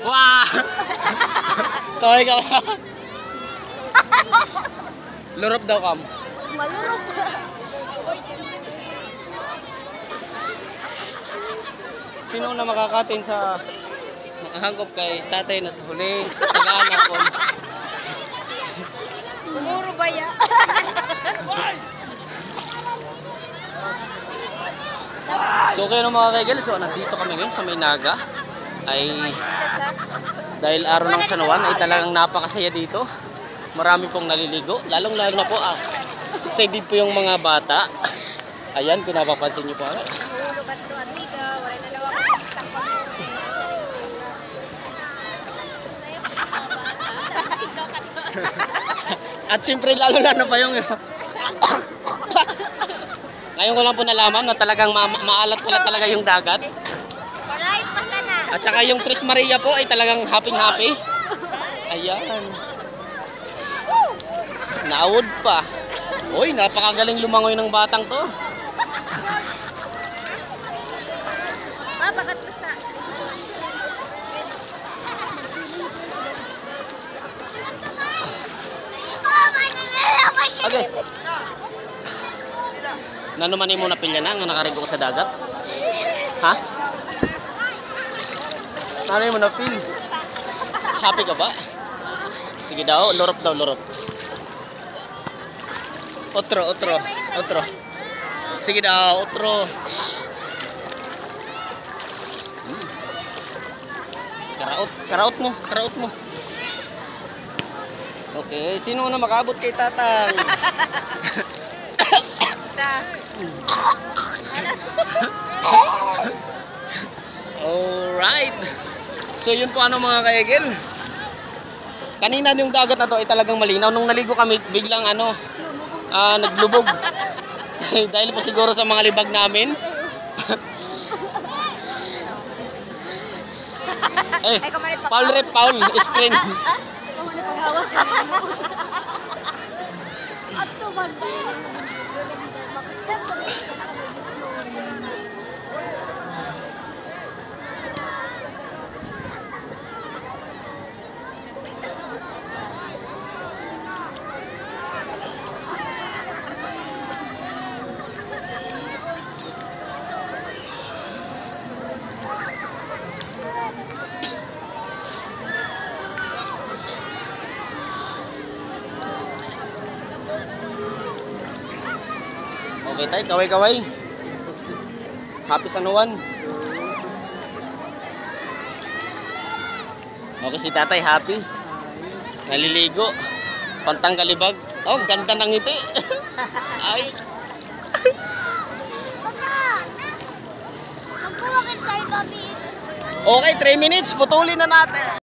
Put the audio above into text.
Wah! Sorry ka ba? Lurop daw kam. Malurop. Sino na makakatin sa makahangkop kay tatay na sa huli? Taga-anak ko. Puro ba ya? So kayo ng mga kaigil, so nandito kami ngayon sa Maynaga. Ay dahil araw ng San Juan ay talagang napakasaya dito. Marami pong naliligo, lalong-lalo na po excited po yung mga bata. Ayan, kung napapansin niyo po. At siyempre lalo-lalo pa yung ngayon ko lang po nalaman na talagang maalat pala talaga yung dagat. At saka yung Tres Maria po ay talagang happy-happy. Ayan. Naawod pa. Uy, napakagaling lumangoy ng batang to. Okay. Nanuman mo na pilya na nga nakarigo ko sa dagat? Ha? Nanay mo na feel? Happy ka ba? Sige daw, lurop daw, lurop. Otro. Sige daw, otro. Karaot mo. Okay, sino na makabot kay tatang? Alright. So yun po mga kaigil. Kanina yung dagat na to ay talagang malinaw. Nung naligo kami, biglang naglubog. Dahil po siguro sa mga libag namin. Paul, screen. Okay tayo, kaway. Happy San Juan. Okay si tatay, happy. Naliligo. Pantanggal libag. Oh, ganda ng ngiti. Ayos. Papa! Magkuwakit sa ibabi. Okay, 3 minutes. Putulin na natin.